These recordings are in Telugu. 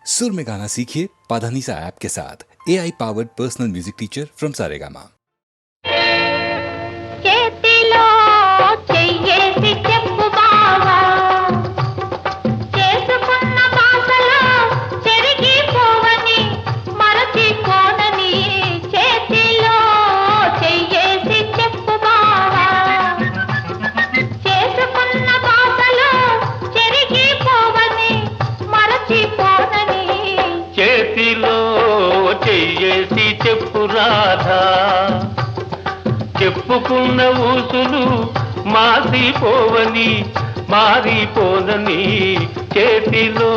सुर में गाना सीखिए पाधानीसा ऐप के साथ। AI powered personal music teacher from Saregama. చేతిలో చెయ్యేసి చెప్పు బావా, చేసుకున్న బాసలో చెరిగిపోవని మరచిపోనని. చేతిలో చెయ్యేసి చెప్పు బావా, చేసుకున్న బాసలో చెరిగిపోవని మరచిపోనని. చేతిలో చెయ్యేసి చెప్పు రాధా, చెప్పుకున్న ఊసులు మాసిపోవని మారిపోనని. చేతిలో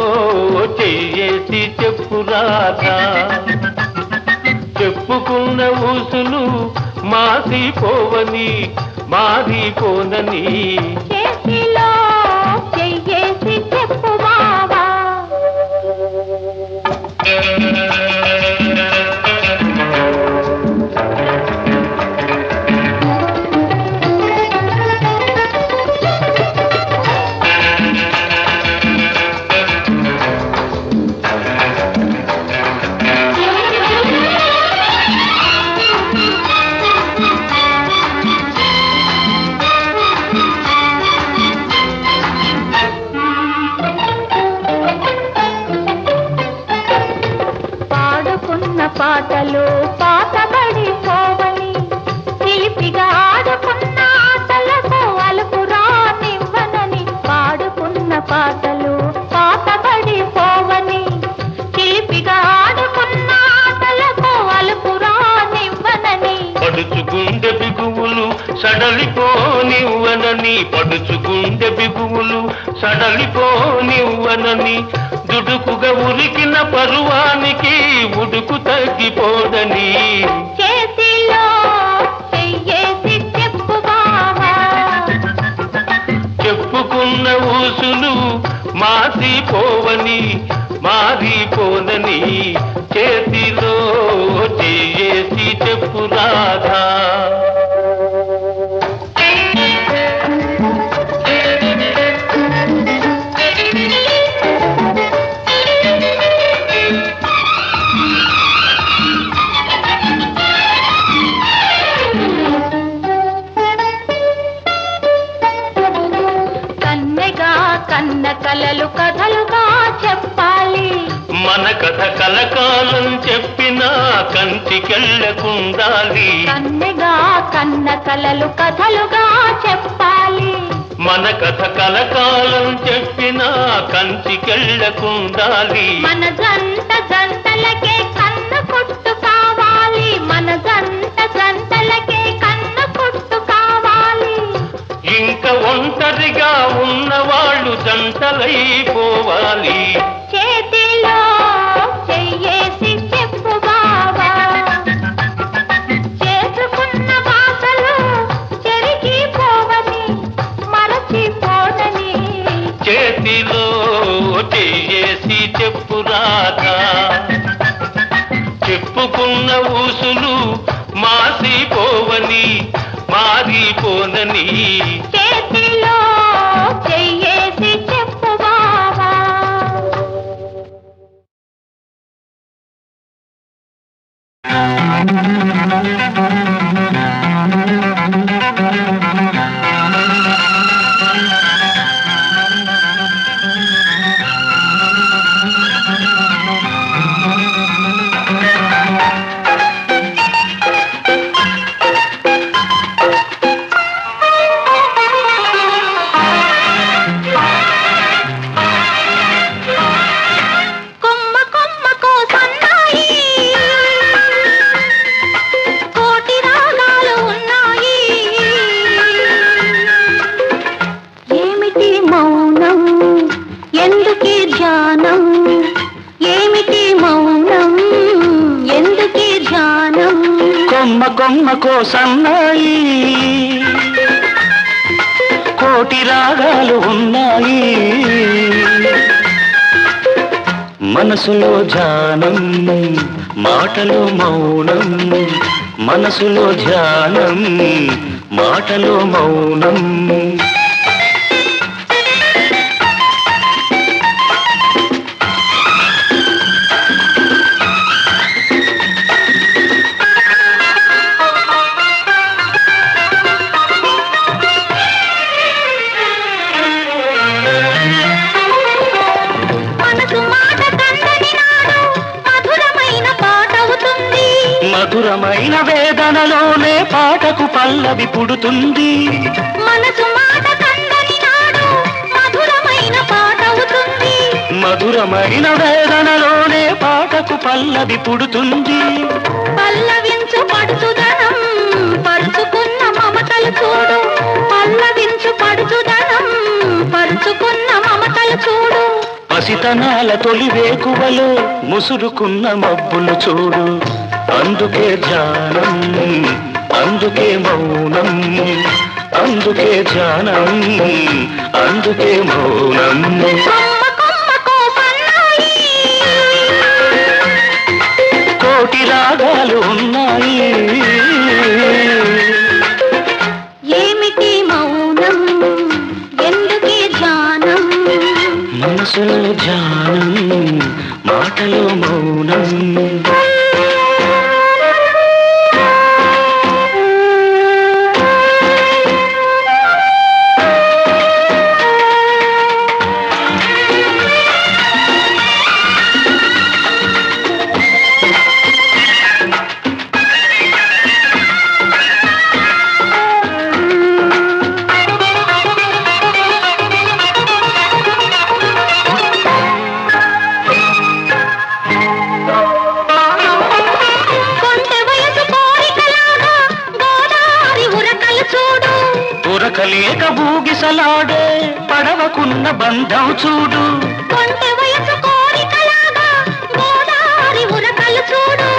చెయ్యేసి చెప్పు రాధా, చెప్పుకున్న ఊసులు మాసిపోవని మారిపోనని. చేతిలో చెయ్యేసి చెప్పు బావా. పాడుకున్న పాటలు పాతబడిపోవని, చిలిపిగా ఆడుకున్న ఆటలకు అలుపు రానివ్వనని. పాడుకున్న పాటలు పాతబడిపోవని, చిలిపిగా ఆడుకున్న ఆటలకు అలుపు రానివ్వనని. పడుచుగుండె బిగువులు సడలిపోనివ్వనని, పడుచుగుండె బిగువులు సడలిపోనివ్వనని. దుడుకుగా ఉరికిన పరువానికి ఉడుకు తగ్గిపోదని. చేతిలో చెయ్యేసి చెప్పు బావా, చెప్పుకున్న ఊసులు మాసిపోవని మారిపోనని. చేతిలో చెయ్యేసి చెప్పు రాధా. కన్నెగా కన్న కలలు కథలుగా చెప్పాలి. మన కథ కలకాలం చెప్పినా కంటికెళ్ళకుండాలి. కన్నెగా కన్న కలలు కథలుగా చెప్పాలి. మన కథ కలకాలం చెప్పినా కంటికెళ్ళకుండాలి. మన జంట జంటలకే కన్న కొట్టు కావాలి. మన జంట జంటలకే కన్న కొట్టు కావాలి. ఇంకా ఒంటరిగా ఉన్నవాళ్ళు జంటలైపోవాలి. చేతిలో చెయ్యేసి చెప్పు బావా, చేసుకున్న బాసలు చెరిగిపోవని మరచిపోనని. చేతిలో చెయ్యేసి చెప్పు రాధా, చెప్పుకున్న ఊసులు మాసిపోవని మారిపోనని. చేతిలో చెయ్యేసి చెప్పు బావా. కొమ్మ కొమ్మకో సన్నాయి, కోటి రాగాలు ఉన్నాయి. ఏమిటి మౌనం, ఎందుకీ ధ్యానం? ఏమిటి మౌనం, ఎందుకీ ధ్యానం? కొమ్మ కొమ్మకో సన్నాయి, కోటి రాగాలు ఉన్నాయి. మనసులో ధ్యానం, మాటలో మౌనం. మనసులో ధ్యానం, మాటలో మౌనం. మధురమైన వేదనలోనే పాటకు పల్లవి పుడుతుంది. మనసు మాట కందని నాడు మధురమైన పాట అవుతుంది. మధురమైన వేదనలోనే పాటకు పల్లవి పుడుతుంది. పల్లవించు పడుచుదనం పరుచుకున్న మమతలు చూడు. పల్లవించు పడుచుదనం పరుచుకున్న మమతలు చూడు. పసితనాల తొలి వేకువలో ముసురుకున్న మబ్బులు చూడు. అందుకే ధ్యానం, అందుకే మౌనం, అందుకే ధ్యానం, అందుకే మౌనం. కొమ్మ కొమ్మకో సన్నాయి కోటి రాగాలు ఉన్నాయి. ఏమిటి మౌనం ఎందుకే ధ్యానం. మనసులో ధ్యానం, మాటలో మౌనం. ఉరకలేక బూగిసలాడే పడవకున్న బంధం చూడు. కొంటె వయసు కోరికలాగా గోదారి ఉరకలు చూడు.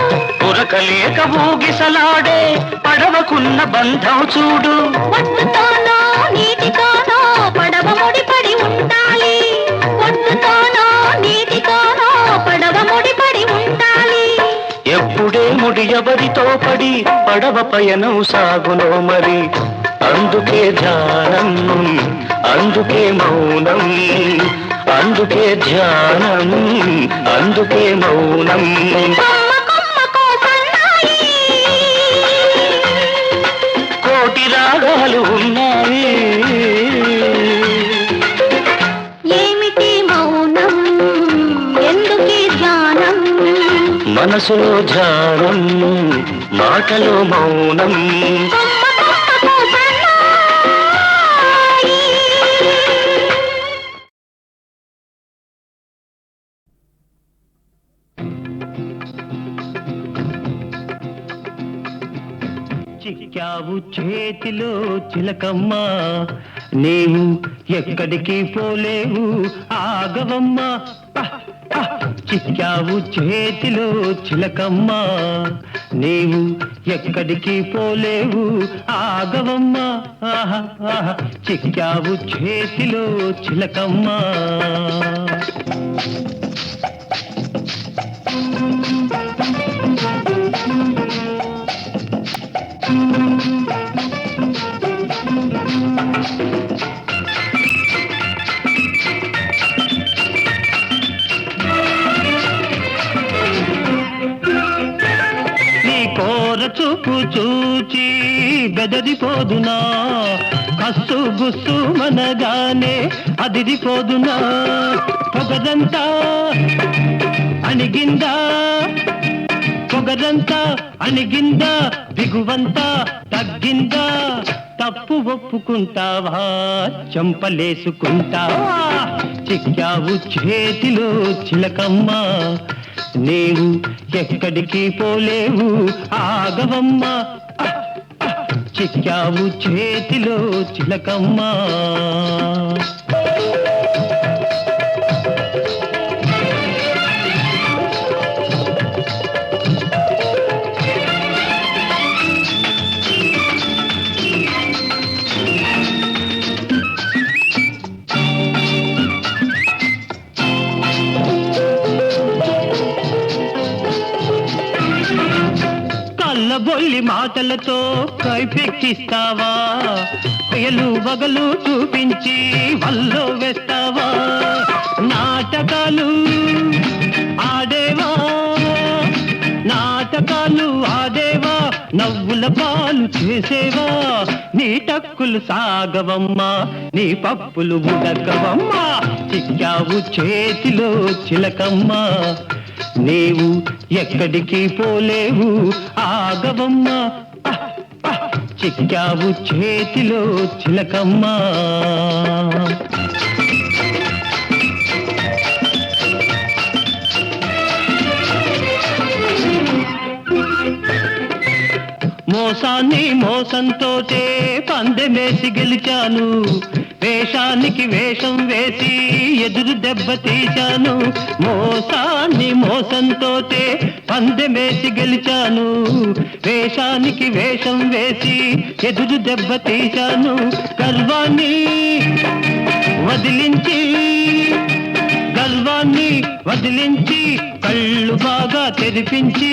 ఉరకలేక బూగిసలాడే పడవకున్న బంధం చూడు. ఒడ్డుతోనో నీటితోనో పడవ ముడిపడి ఉండాలి. ఒడ్డుతోనో నీటితోనో పడవ ముడిపడి ఉండాలి. ఎప్పుడే ముడి ఎవరితో పడి పడవ పయనం సాగునో మరి. అందుకే ధ్యానం, అందుకే మౌనం, అందుకే ధ్యానం, అందుకే మౌనం. కొమ్మ కొమ్మకో సన్నాయి కోటి రాగాలు ఉన్నాయి. ఏమిటి మౌనం ఎందుకే ధ్యానం. మనసులో ధ్యానం, మాటలో మౌనం. కొమ్మ కొమ్మకో సన్నాయి. చిక్కావు చేతిలో చిలకమ్మ, నీవు ఎక్కడికి పోలేవు ఆగవమ్మ. చిక్కావు చేతిలో చిలకమ్మ, నీవు ఎక్కడికి పోలేవు ఆగవమ్మ. ఆహా ఆహా చిక్కావు చేతిలో చిలకమ్మ. నీ కోర చూపు చూచి బెదరిపోదునా, కస్సు గుస్సు మనగానే అదిరిపోదునా. పొగదంతా అణిగిందా, పొగదంతా అణిగిందా, దిగువంతా తగ్గిందా. తప్పు ఒప్పుకుంటావా, చంపలేసుకుంటావా. చిక్కావు చేతిలో చిలకమ్మ, నీవు ఎక్కడికి పోలేవు ఆగవమ్మ. చిక్కావు చేతిలో చిలకమ్మ. కళ్ళబొల్లి మాటలతో కైపెక్కిస్తావా, పేలు వగలు చూపించి వల్లో వేస్తావా. నాటకాలు ఆడేవా, నాటకాలు ఆడేవా, నవ్వుల పాలు చేసేవా. నీ టక్కులు సాగవమ్మా నీ పప్పులు ఉడకవమ్మా చిక్కావు చేతిలో చిలకమ్మా నీవు ఎక్కడికి పోలేవు ఆగవమ్మా చిక్కావు చేతిలో చిలకమ్మా మోసాన్ని మోసంతోటే పందెమేసి గెలిచాను వేషానికి వేషం వేసి ఎదురు దెబ్బ తీశాను మోసాన్ని మోసంతోటే పందెమేసి గెలిచాను వేషానికి వేషం వేసి ఎదురు దెబ్బ తీశాను గర్వాన్ని వదిలించి కళ్ళు బాగా తెరిపించి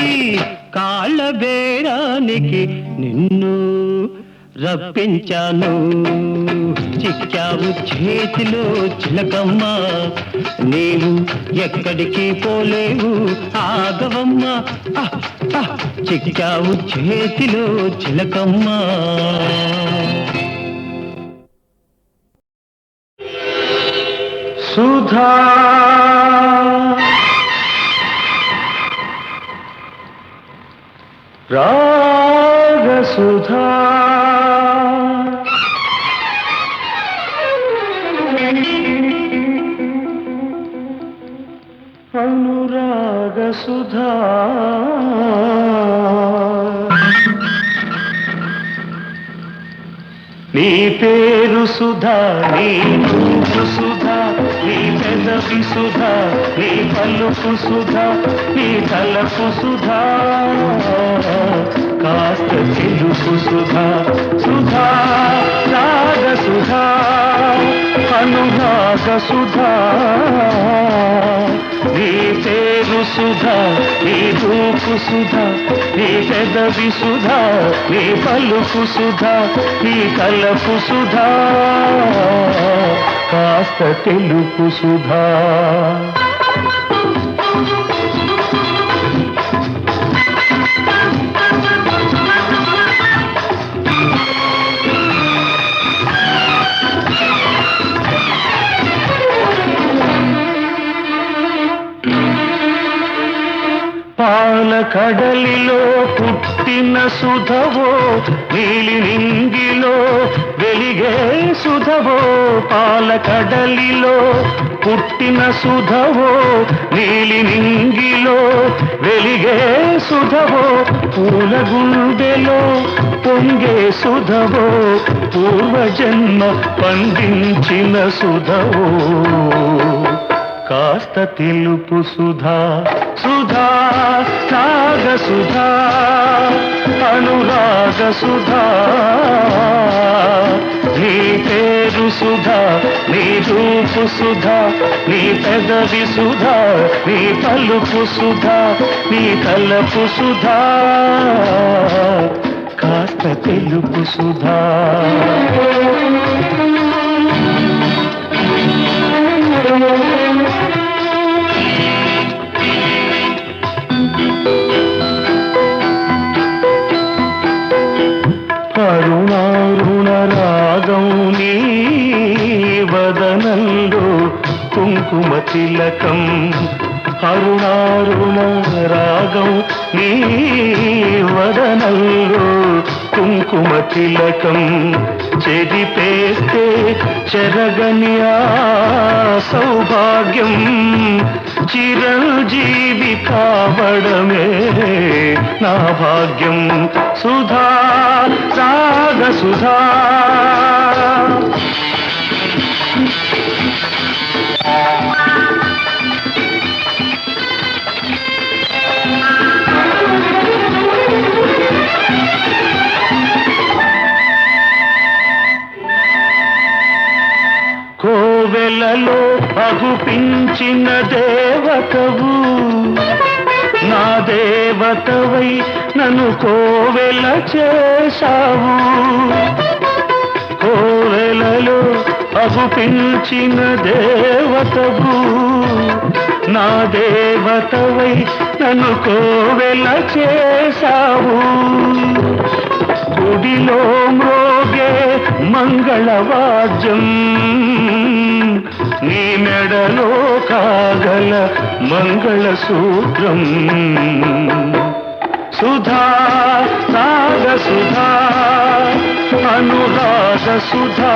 కాళ్ళ బేరానికి నిన్ను రప్పించాను చిక్కావు చేతిలో చిలకమ్మా నీవు ఎక్కడికి పోలేవు ఆగవమ్మా చిక్కావు చేతిలో చిలకమ్మా సుధా రాగ సుధా అనురాగ సుధా నీ పేరు సుధా నీ రూపు సుధా నీ పెదవి సుధా నీ పలుకు సుధా నీ తలపు సుధా కాస్త తెలుపు సుధా సుధా రాగ సుధా అనురాగ సుధా నీ పేరు సుధా నీ రూపు సుధా నీ పెదవి సుధా నీ పలుకు సుధా నీ కలపు సుధా కాస్త తెలుపు సుధా పాల కడలిలో పుట్టిన సుధవో నీలి నింగిలో వెలిగే సుధవో పాల కడలిలో పుట్టిన సుధవో నీలి నింగిలో వెలిగే సుధవో పూల గుండెలో పొంగే సుధవో పూర్వజన్మ పండించిన సుధవో కాస్త తెలుపు సుధా సుధా రాగ సుధా అనురాగ సుధా నీ పేరు సుధా నీ రూపు సుధా నీ పెదవి సుధా నీ పలుకు సుధా నీ తలపు సుధా కాస్త తెలుపు సుధా అరుణారుణ రాగం నీ వదనంలో కుంకుమ తిలకం అరుణారుణ రాగం నీ వదనంలో కుంకుమ తిలకం చెరిపేస్తే చెరగని ఆ సౌభాగ్యం చిరంజీవి కావడమే నా భాగ్యం సుధా రాగ సుధా కోవెలలో అగుపించిన దేవతవు నా దేవతవై నన్ను కోవెల చేశావు కోవెలలో అగుపించిన దేవతవు నా దేవతవై నన్ను కోవెల చేశావు గుడిలో మ్రోగే మంగళవాద్యం నీ మెడలో కాగల మంగళసూత్రం సుధా సాగ సుధా అనురాగ సుధా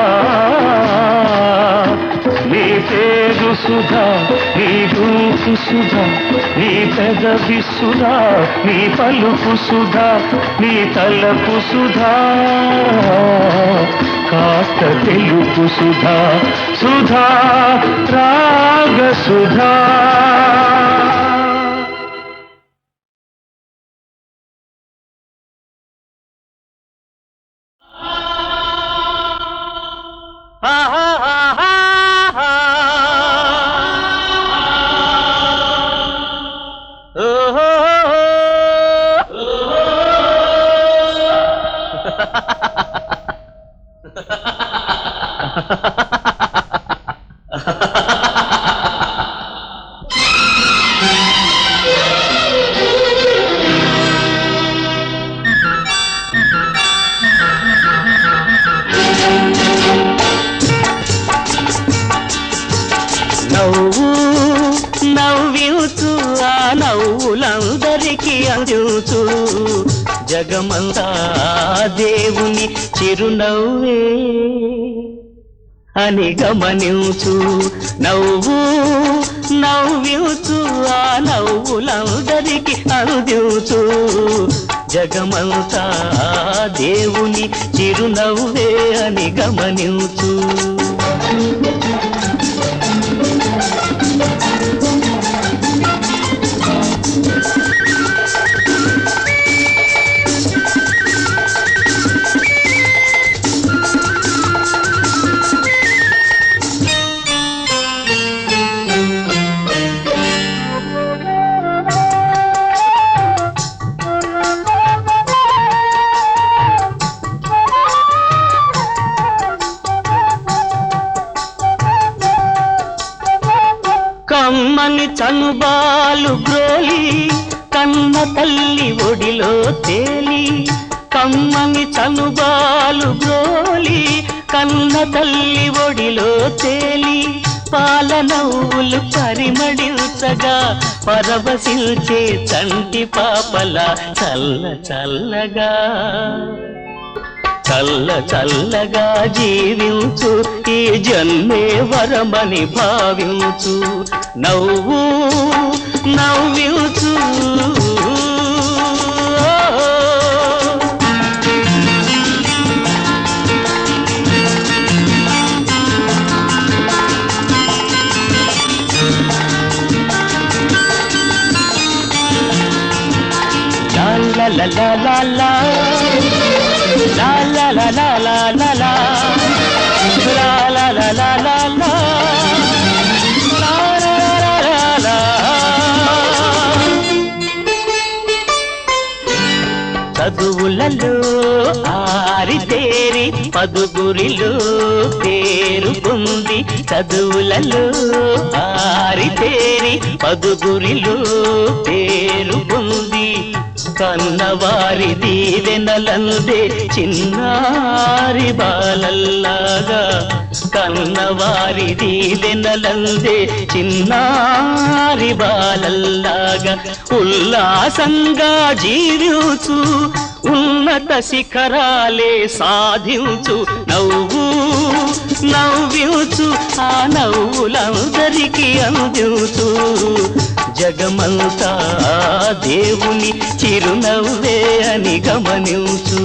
నీ పేరు సుధా నీ రూపు సుధా నీ పెదవి సుధా నీ పలుకు సుధా నీ తలపు సుధా కాస్త తెలుపు సుధా సుధా రాగ సుధా నవ్వించు ఆ నవ్వులందరికీ అందించు జగమంతా దేవుని చిరునవ్వే అని గమనించు నవ్వించు ఆ నవ్వులందరికీ అందించు జగమంతా దేవుని చిరునవ్వే అని గమనించు కమ్మని చనుబాలు గ్రోలి కన్న తల్లి ఒడిలో తేలి కమ్మని చనుబాలు గ్రోలి కన్న తల్లి ఒడిలో తేలి పాల నవ్వులు పరిమళించగా పరవశించే చంటి పాపల చల్ల చల్లగా చల్ల చల్లగా జీవించు ఈ జన్మే వరమని భావించు నవ్వించు లా లా లా లా లా La la la la la la la la la la la la la చదువులలో ఆరితేరి పదుగురిలో పేరుకుంది చదువులలో ఆరితేరి పదుగురిలో పేరుకుంది కన్నవారి దీవెనలందే చిన్నారి బాలల్లాగా కన్నవారి దీవెనలందే చిన్నారి బాలల్లాగా ఉల్లాసంగా జీవించు ఉన్నత శిఖరాలే సాధించు నవ్వించు ఆ నవ్వులందరికీ అందించు జగమంతా దేవుని చిరునవ్వే అని గమనించు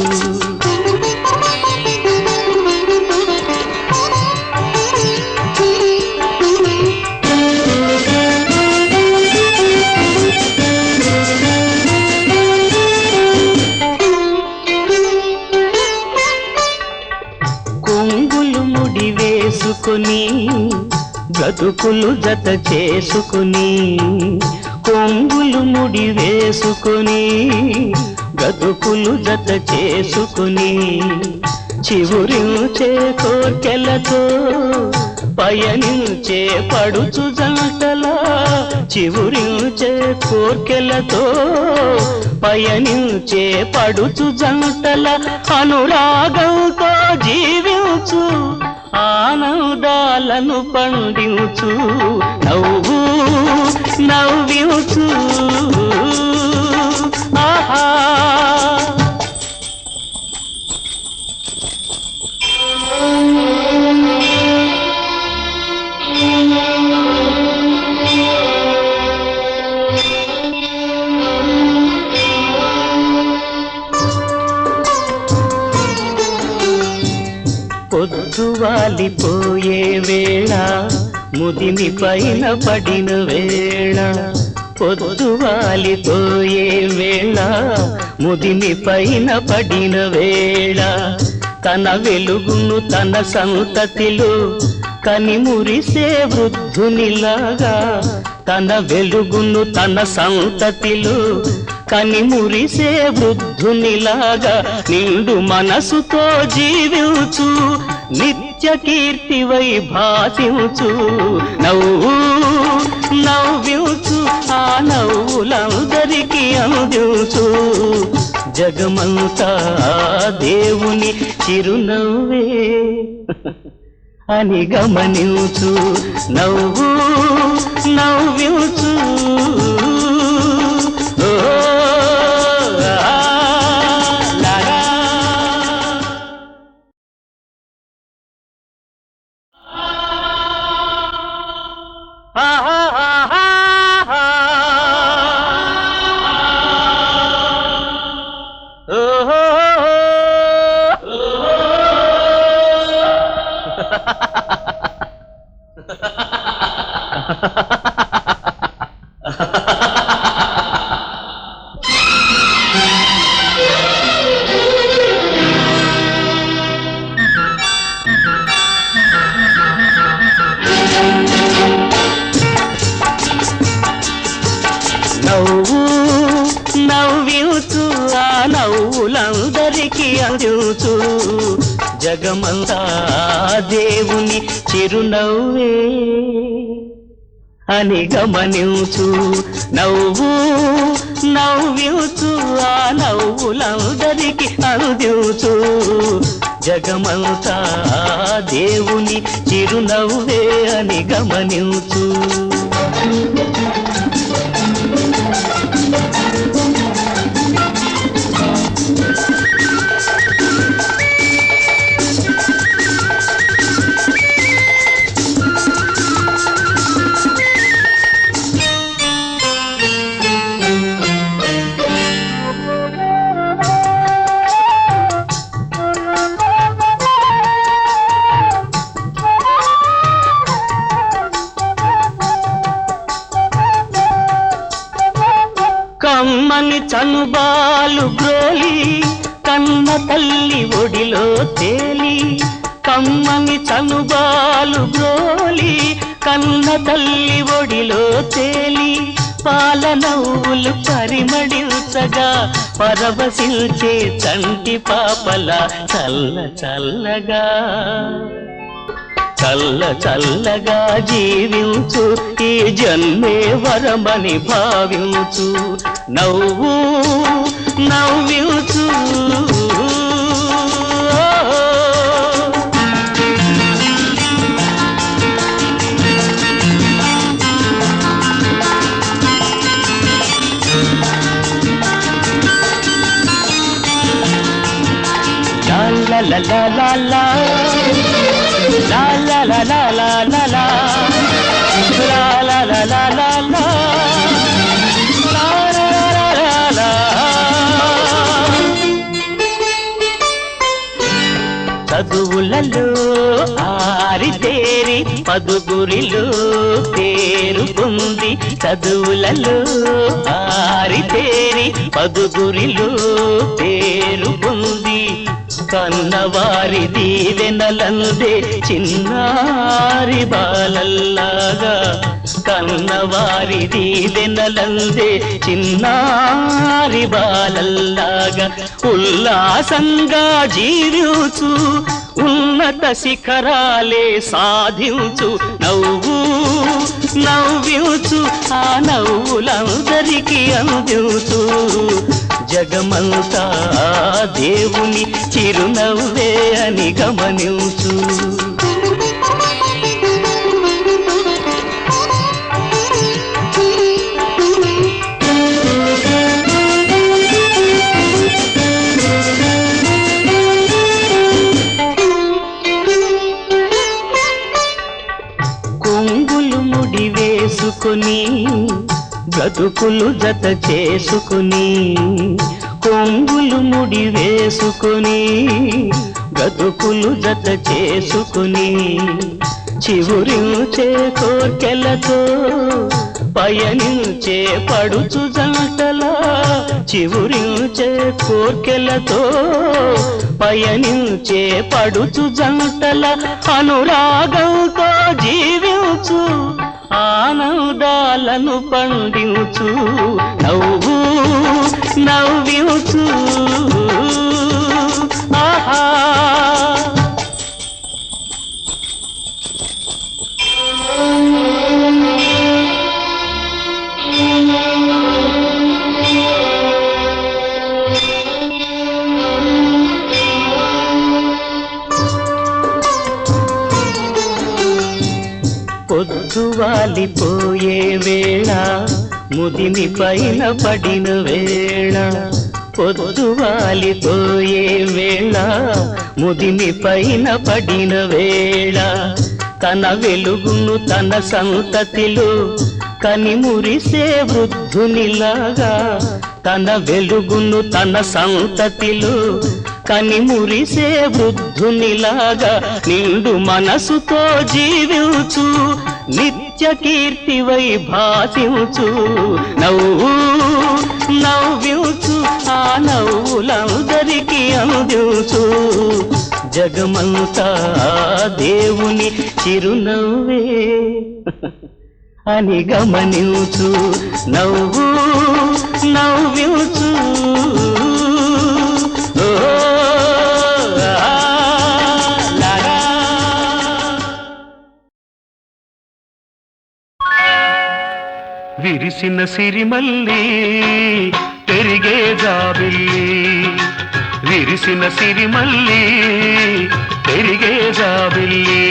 కొంగులు ముడి వేసుకొని బ్రతుకులు జత చేసుకుని కొంగులు ముడి వేసుకుని బ్రతుకులు జత చేసుకుని చివురించే కోర్కెలతో పయనించే పడుచు జంటలా చివురించే కోర్కెలతో పయనించే పడుచు జంటల అనురాగంతో జీవించు ఆనందాలను పండించు నవ్వు నవ్వించు ఆహా పొద్దువాలిపోయే వేళ ముదిమి పైన పడిన వేళ పొద్దువాలిపోయే వేళ ముదిమి పైన పడిన వేళ తన వెలుగును తన సంతతిలో కనిమురిసే వృద్ధునిలాగా తన వెలుగును తన సంతతిలో కనిమురిసే వృద్ధునిలాగా నిండు మనసుతో జీవించు నిత్య కీర్తివై భాసించు నవ్వు నవ్వించు ఆ నవ్వులందరికీ అందించు జగమంతా దేవుని చిరునవ్వే అని గమనించు నవ్వు నవ్వించు నవ్వు నవ్వించు ఆ నవ్వులందరికీ అందించు జగమంతా దేవుని చిరునవ్వే అని గమనించు నవ్వు నవ్వించు ఆ నవ్వులందరికీ అందించు జగమంతా దేవుని చిరునవ్వే అని గమనించు కమ్మని చనుబాలు గ్రోలి కన్న తల్లి ఒడిలో తేలి కమ్మని చనుబాలు గ్రోలి కన్న తల్లి ఒడిలో తేలి పాల నవ్వులు పరిమళించగా పరవశించే చంటి పాపల చల్ల చల్లగా చల్ల చల్లగా జీవించు ఈ జన్మే వరమని భావించు నవ్వు నవ్వించు లా లా లా లా లా la la la la la la la la la la la la la la చదువులలో ఆరితేరి పదుగురిలో పేరుకుంది చదువులలో ఆరితేరి పదుగురిలో పేరుకుంది కన్నవారి దీవెనలందే చిన్నారి బాలల్లాగా కన్నవారి దీవెనలందే చిన్నారి బాలల్లాగా ఉల్లాసంగా జీవించు ఉన్నత శిఖరాలే సాధించు నవ్వు నవ్వించు ఆ నవ్వులందరికీ అందించు జగమంతా దేవుని చిరునవ్వే అని గమనించు బ్రతుకులు జత చేసుకుని కొంగులు ముడి వేసుకుని బ్రతుకులు జత చేసుకుని చివురించే కోర్కెలతో పయనించే పడుచు జంటలా చివురించే కోర్కెలతో పయనించే పడుచు జంటల అనురాగంతో జీవించు ఆనందాలను పండించు నవ్వు నవ్వించు ఆహా పొద్దువాలిపోయే వేళ ముదిమి పైన పడిన వేళ పొద్దువాలిపోయే వేళ ముదిమి పైన పడిన వేళ తన వెలుగును తన సంతతిలో కనిమురిసే వృద్ధునిలాగా తన వెలుగును తన సంతతిలో కనిమురిసే వృద్ధునిలాగా నిండు మనసుతో జీవించు నిత్య కీర్తివై భాసించు నవ్వు నవ్వించు ఆ నవ్వులందరికీ అందించు జగమంతా దేవుని చిరునవ్వే అని గమనించు నవ్వు నవ్వించు విరిసిన సిరిమల్లి పెరిగే జాబిల్లి విరిసిన సిరిమల్లి పెరిగే జాబిల్లి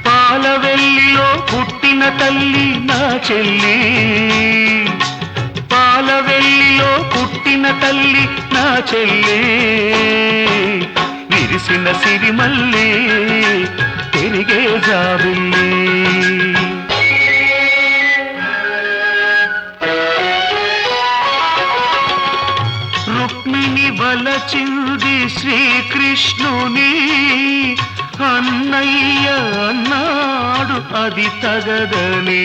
పాలవెల్లిలో పుట్టిన తల్లి నా చెల్లి పాలవెల్లిలో పుట్టిన తల్లి నా చెల్లి విరిసిన సిరిమల్లి పెరిగే జాబిల్లి వలచింది శ్రీకృష్ణుని అన్నయ్య అన్నాడు అది తగదని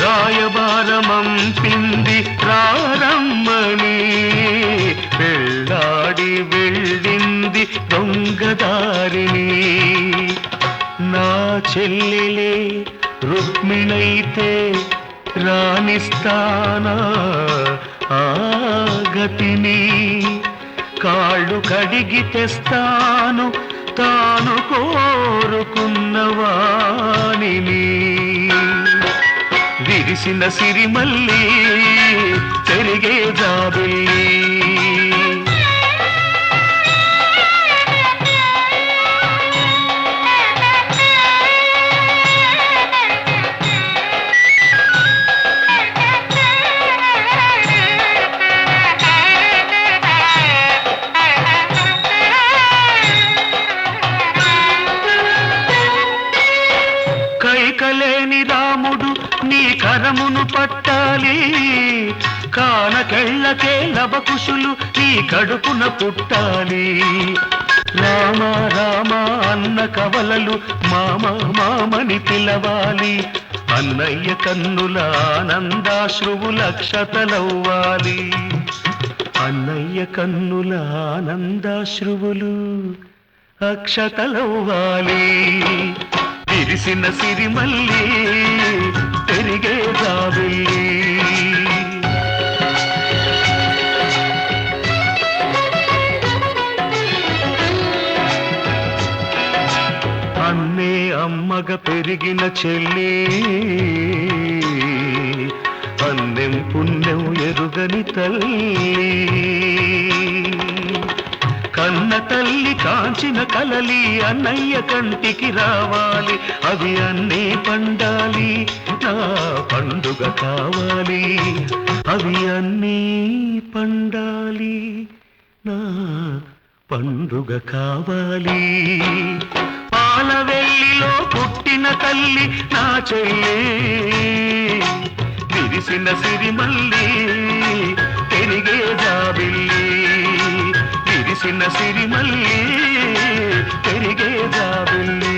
రాయబారమంపింది రారమ్మని వెళ్ళాడి వెళ్ళింది దొంగదారిని నా చెల్లెలే రుక్మిణైతే రాణిస్తానా ఆ గతిని కాళ్ళు కడిగి తెస్తాను తాను కోరుకున్న వాణిని విరిసిన సిరిమల్లి పెరిగే జాబిల్లి కైకలేని రాముడు నీ కరమును పట్టాలి కానకెళ్ళకే లవకుశులు నీ కడుపున పుట్టాలి రామ రామ అన్న కవలలు మామ మామని పిలవాలి అన్నయ్య కన్నుల ఆనందాశ్రువుల అక్షతలవ్వాలి అన్నయ్య కన్నుల ఆనందాశ్రువులు అక్షతలవ్వాలి విరిసిన సిరిమల్లి పెరిగే జాబిల్లి ప్రేమగ పెరిగిన చెల్లి అన్నెం పుణ్యం ఎరుగని తల్లి కన్న తల్లి కాంచిన కలలి అన్నయ్య కంటికి రావాలి అవి అన్నీ పండాలి నా పండుగ కావాలి అవి అన్నీ పండాలి నా పండుగ కావాలి పాలవెల్లిలో పుట్టిన తల్లి నా చెల్లి విరిసిన సిరిమల్లి పెరిగే జాబిల్లి విరిసిన సిరిమల్లి పెరిగే జాబిల్లి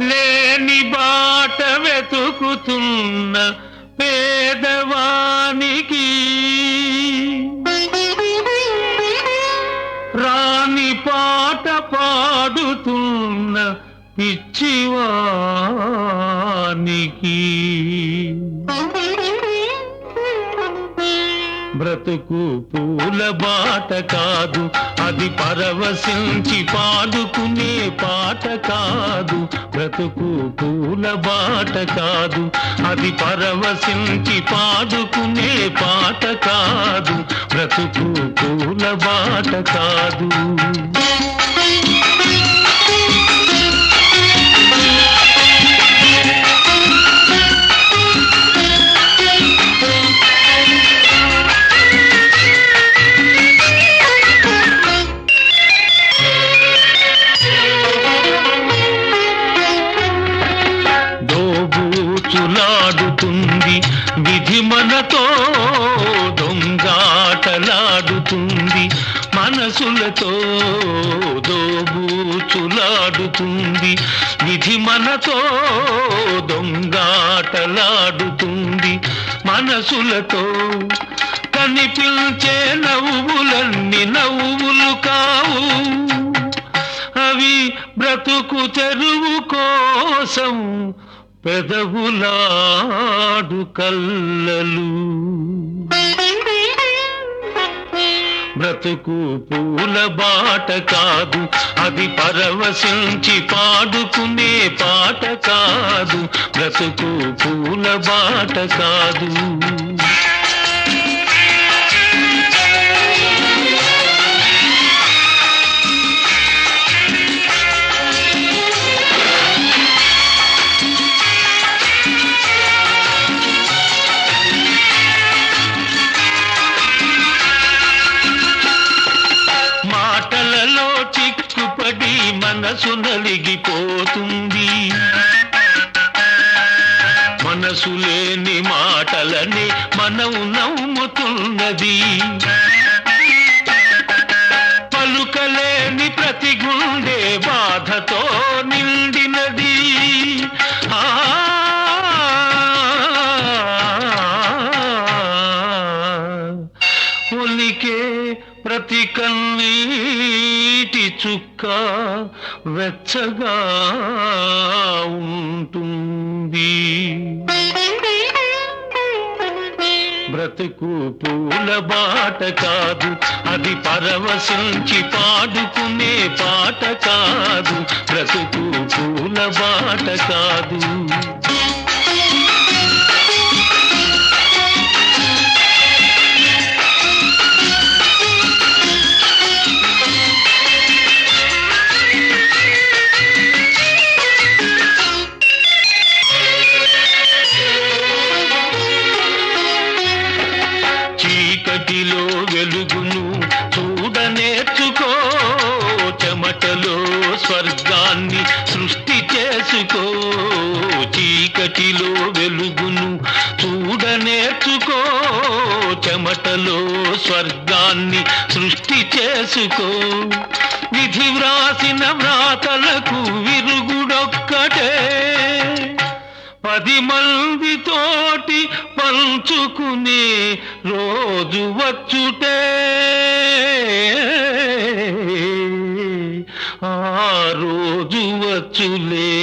లేని బాట వెతుకుతున్న పేదవానికి రాని పాట పాడుతున్న పిచ్చివానికి బ్రతుకు పూల బాట కాదు అది పరవశించి పాడుకునే పాట కాదు బ్రతుకు పూల బాట కాదు అది పరవశించి పాడుకునే పాట కాదు బ్రతుకు పూల బాట కాదు దోబూచులాడుతుంది విధి మనతో దొంగాటలాడుతుంది మనసులతో దోబూచులాడుతుంది విధి మనతో దొంగాటలాడుతుంది మనసులతో కనిపించే నవ్వులన్నీ నవ్వులు కావు అవి బ్రతుకు తెరువు కోసం పెదవులాడు కల్లలు బ్రతుకు పూల బాట కాదు అది పరవశించి పాడుకునే పాట కాదు బ్రతుకు పూల బాట కాదు మనసు నలిగిపోతుంది మనసు లేని మాటలని మనం నవ్వుతున్నది పలుకలేని ప్రతి గుండె బాధతో నిండినది ఒలికే ప్రతి కన్నీటి చుక్క వెచ్చగా ఉంటుంది బ్రతుకు పూల బాట కాదు అది పరవశించి పాడుకునే పాట కాదు బ్రతుకు పూల బాట కాదు చీకటిలో వెలుగును చూడనేర్చుకో చెమటలో స్వర్గాన్ని సృష్టి చేసుకో చీకటిలో వెలుగును చూడనేర్చుకో చెమటలో స్వర్గాన్ని సృష్టి చేసుకో విధి వ్రాసిన వ్రాతలకు విరుగుడొక్కటే 10 మందితోటి పంచుకునే రోజు వచ్చుటే ఆ రోజు వచ్చులే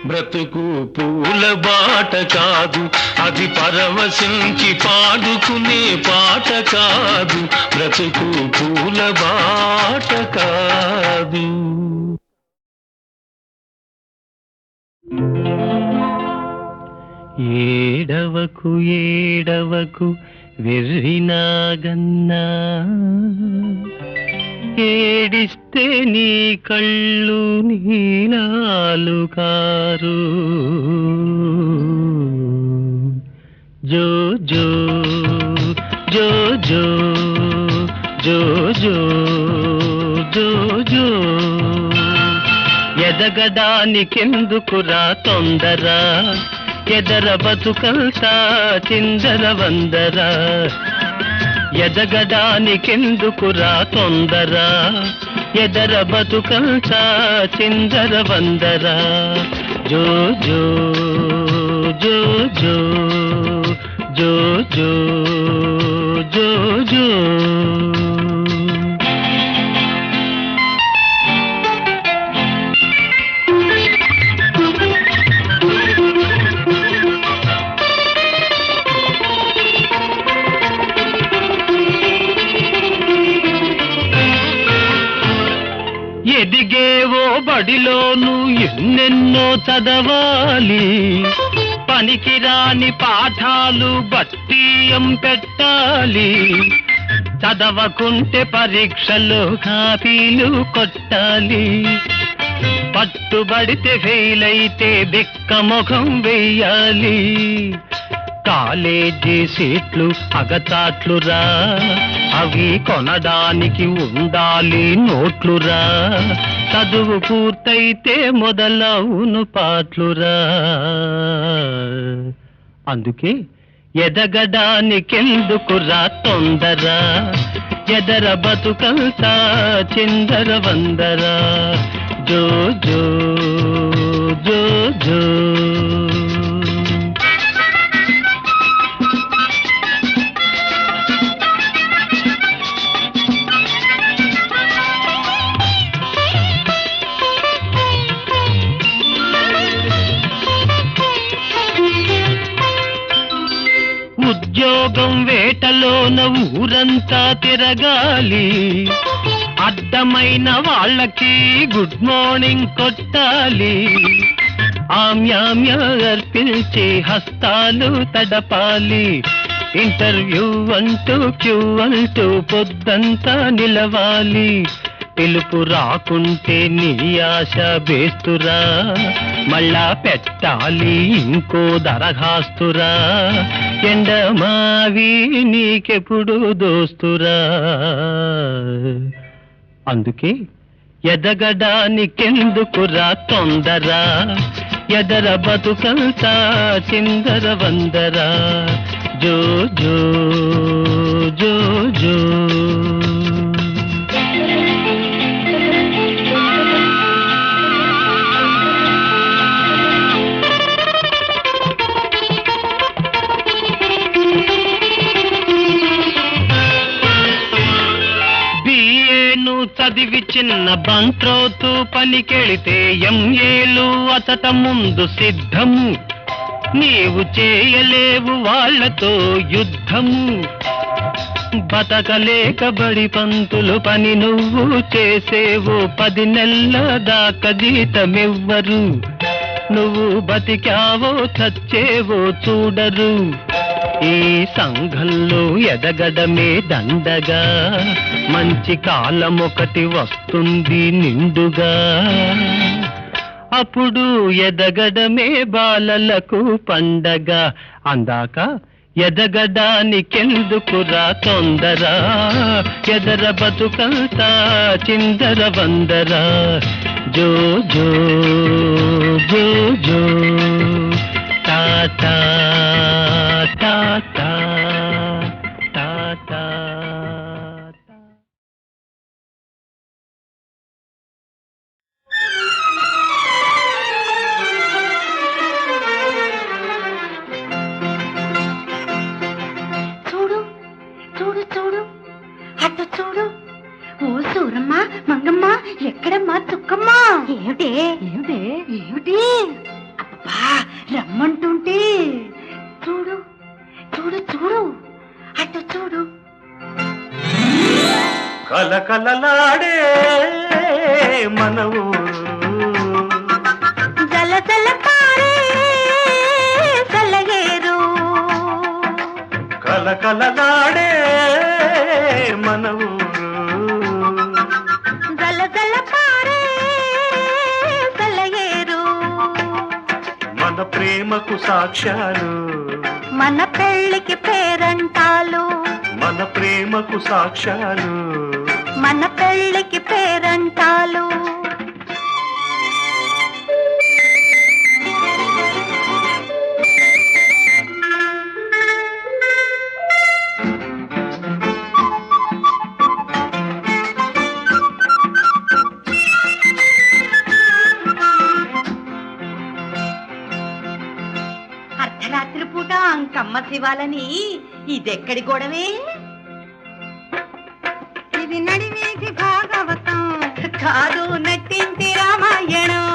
బ్రతుకు బ్రతుకు పూల బాట కాదు, అది పరవశించి పాడుకునే పాట కాదు, బ్రతుకు పూల బాట కాదు. ఏడవకు ఏడవకు వెర్రినాగన్నా, ఏడిస్తే నీ కళ్ళు నీలాలు కారు. జో జో జో జో జో జో జో జో. ఎదగడానికెందుకురా తొందర, ఎదర బతుకంతా చిందర వందర. ఎదగడానికెందుకురా తొందర, ఎదర బతుకంతా చిందర వందర. జో జో జో జో జో జో జో జో. ఎదిగేవో బడిలోను ఎన్నెన్నో చదవాలి, పనికిరాని పాఠాలు బట్టియం పెట్టాలి. చదవకుంటే పరీక్షలో కాపీలు కొట్టాలి, పట్టుబడితే ఫెయిల్ అయితే బిక్క ముఖం వెయ్యాలి. కాలేజీ సీట్లు అగచాట్లురా, అవి కొనడానికి ఉండాలి నోట్లురా. చదువు పూర్తయితే మొదలవును పాట్లురా. అందుకే ఎదగడానికెందుకురా తొందర, ఎదర బతుకంతా చిందర వందర. జో జో జో జో. ఉద్యోగం వేటలోన ఊరంతా తిరగాలి, అడ్డమైన వాళ్ళకి గుడ్ మార్నింగ్ కొట్టాలి. ఆమ్యామ్య అర్పించి హస్తాలు తడపాలి, ఇంటర్వ్యూ అంటూ క్యూ అంటూ పొద్దంతా నిలవాలి. పిలుపు రాకుంటే నీ ఆశ బేస్తురా, మళ్ళా పెట్టాలి ఇంకో దరఖాస్తురా. ఎండమావి నీకెప్పుడు దోస్తురా. అందుకే ఎదగడానికెందుకురా తొందర, ఎదర బతుకంతా చిందర వందర. జో జో జో జో. చదివి చిన్న బంట్రోతు పనికెళితే ఎంఏలు అతట ముందు సిద్ధము. నీవు చేయలేవు వాళ్లతో యుద్ధము, బతకలేక బడి పంతులు పని నువ్వు చేసేవో 10 నెలల దాకా జీతమివ్వరు. నువ్వు బతికావో చచ్చేవో చూడరు. ఈ సంఘంలో ఎదగడమే దండగా, మంచి కాలం ఒకటి వస్తుంది నిండుగా. అప్పుడు ఎదగడమే బాలలకు పండగ. అందాక ఎదగడానికెందుకురా తొందర, ఎదర బతుకంతా చిందర వందర. జో జో జో జో. టాటా టాటా టాటా. చూడు చూడు చూడు, అటు చూడు. ఓ సూరమ్మ మంగమ్మ, ఎక్కడమ్మా చుక్కమ్మ? ఏమిటి ఏమిటి ఏమిటి? అబ్బా రమ్మంటుంటే చూడు చూడు చూడు అటు చూడు. కలకలలాడే మన ఊరు, జల జల పారే సెలయేరు. కలకలలాడే మన ఊరు, జల జల పారే సెలయేరు. మన ప్రేమకు సాక్ష్యాలు, మన పెళ్ళికి పేరంటాలు. మన ప్రేమకు సాక్ష్యాలు, మన పెళ్ళికి పేరంటాలు. అర్ధరాత్రి పూట అంకమ్మ శివాలని ఇదెక్కడి గొడవే? ఇది నడివేసి భాగవతం కాదు, నట్టింటి రామాయణం.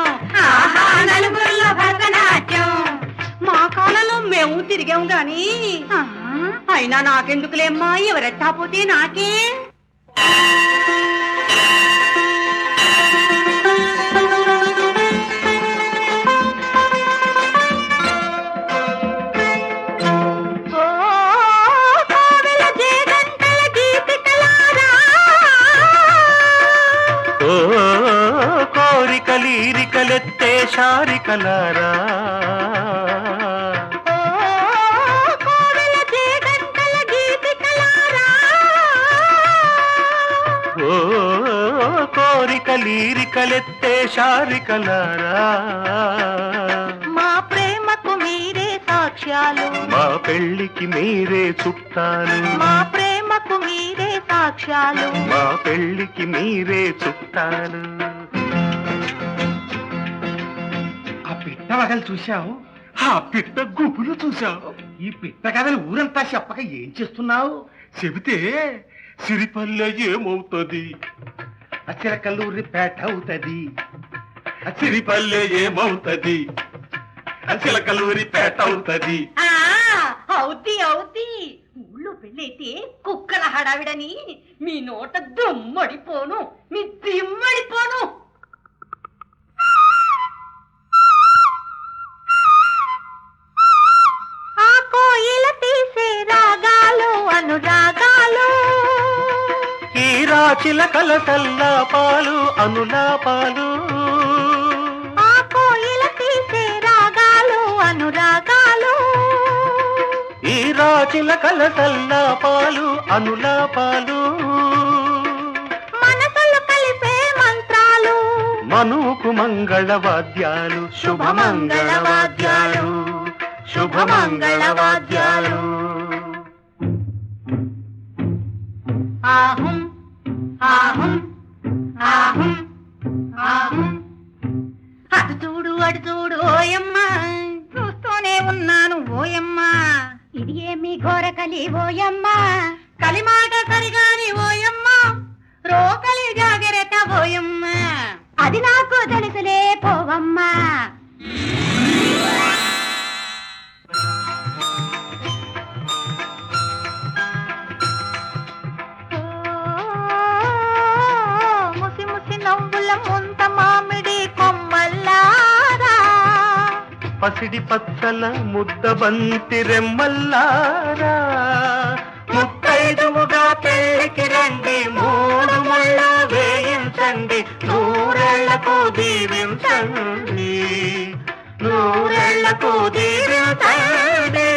ఆహా నలుగురిలో భరతనాట్యం. మా కాలంలో మేము తిరిగాం గాని అయినా నాకెందుకులేమ్మా, ఎవరెట్టా పోతే నాకే. కోరికలీరికలెత్తే శారికలారా, ఓ కోరికలీరికలెత్తే శారికలారా. మా ప్రేమకు మీరే సాక్ష్యాలు, మా పెళ్ళికి మీరే చుట్టాలు. మా ప్రేమకు మీరే సాక్ష్యాలు. మా పెళ్ళికి మీరే చుట్టాలు. ఆ పిట్ట వగలు చూశావు, ఆ పిట్ట గుబులు చూశావు. ఈ పిట్ట కథలు ఊరంతా చెప్పక ఏం చేస్తున్నావు? చెబితే సిరిపల్లె ఏమవుతుంది, అచిరకల్లూరి పేట అవుతుంది. సిరిపల్లె ఏమవుతుంది, అచిరకల్లూరి పేట అవుతుంది. అవుతి అవుతి. ఊళ్ళో పెళ్ళైతే కుక్కల హడావిడని మీ నోట దుమ్మడిపోను, మీ దిమ్మడిపోను. ఆ కోయిల తీసే రాగాలు అనురాగాలు, ఈ రాచిలకల తల్లాపాలు అనులాపాలు. ఆ కోయిల తీసే రాగాలు అనురాగాలు. ఈ రాచిలకల తల్లాపాలు అనులాపాలు. మనసులు కలిపే మంత్రాలు, మనుకు మంగళవాద్యాలు, శుభమంగళవాద్యాలు, శుభమంగళవాద్యాలు. ఆహుం ఆహుం ఆహుం ఆహుం. అటు చూడు అటు చూడు ఓయమ్మా, చూస్తూనే ఉన్నాను ఓయమ్మా. ఇది ఏమి ఘోర కలి ఓయమ్మా, కలిమాట సరిగాని ఓయమ్మా. రోకలి జాగ్రత్త ఓయమ్మా, అది నాకు తెలుసులే పోవమ్మా. ముసి ముసి నవ్వుల ముంత మామిడి కొమ్మల్లారా, పసిడి పచ్చల ముద్ద బంతి రెమ్మల్లారా. ముత్తైదువుగా పెళ్ళికి రండి, మూడు ముళ్ళ వేయించండి. నూరేళ్లకు దీవించండి, నూరేళ్లకు దీవించండి.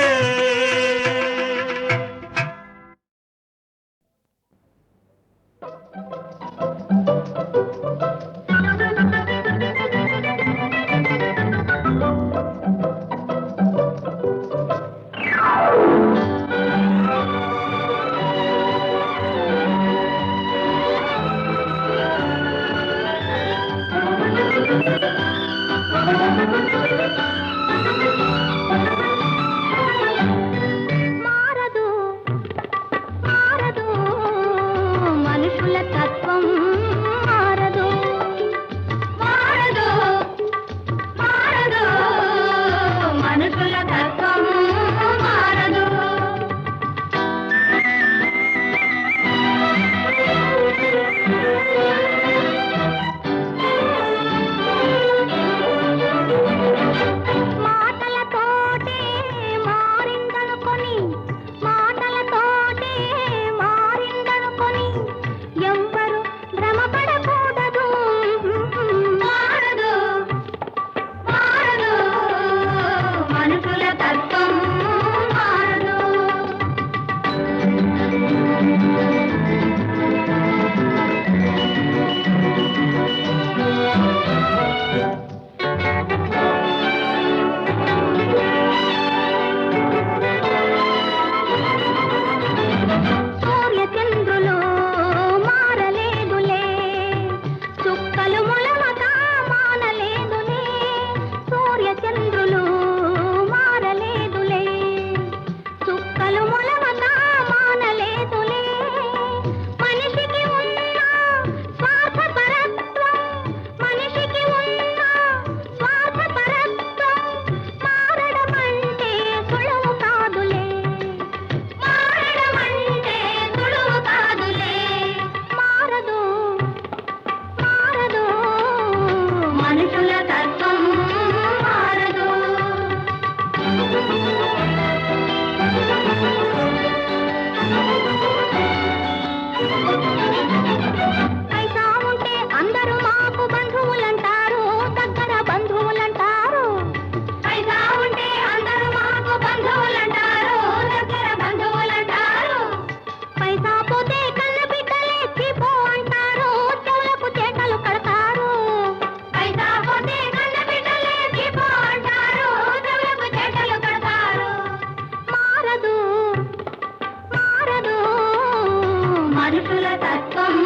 మనుషుల తత్వం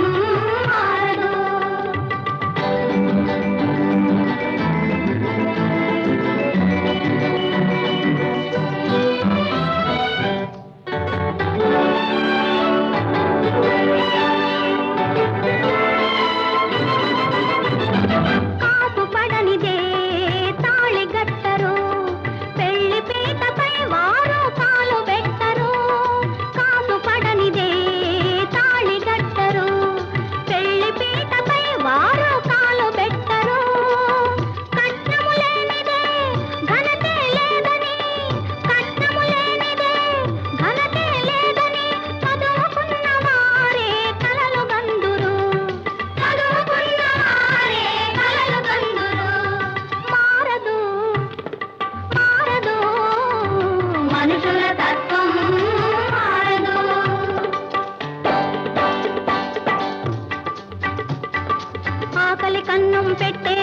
మారదు. కాపు పడనిదే తాళి గట్టరు, పెళ్లి పీటపై వారు కాలు పెట్టరు. కాపు పడనిదే తాళి గట్టరు, పెళ్లి పీటపై వారు కాలు పెట్టరు. కట్నము లేనిదే ఘనతే లేదని, కట్నము లేనిదే ఘనతే లేదని చదువుకున్న వారే కలలు గందురు, చదువుకున్న వారే కలలు గందురు. మారదు మారదు మనుషుల తత్వం మారదు. ఆకలి కన్నం పెట్టే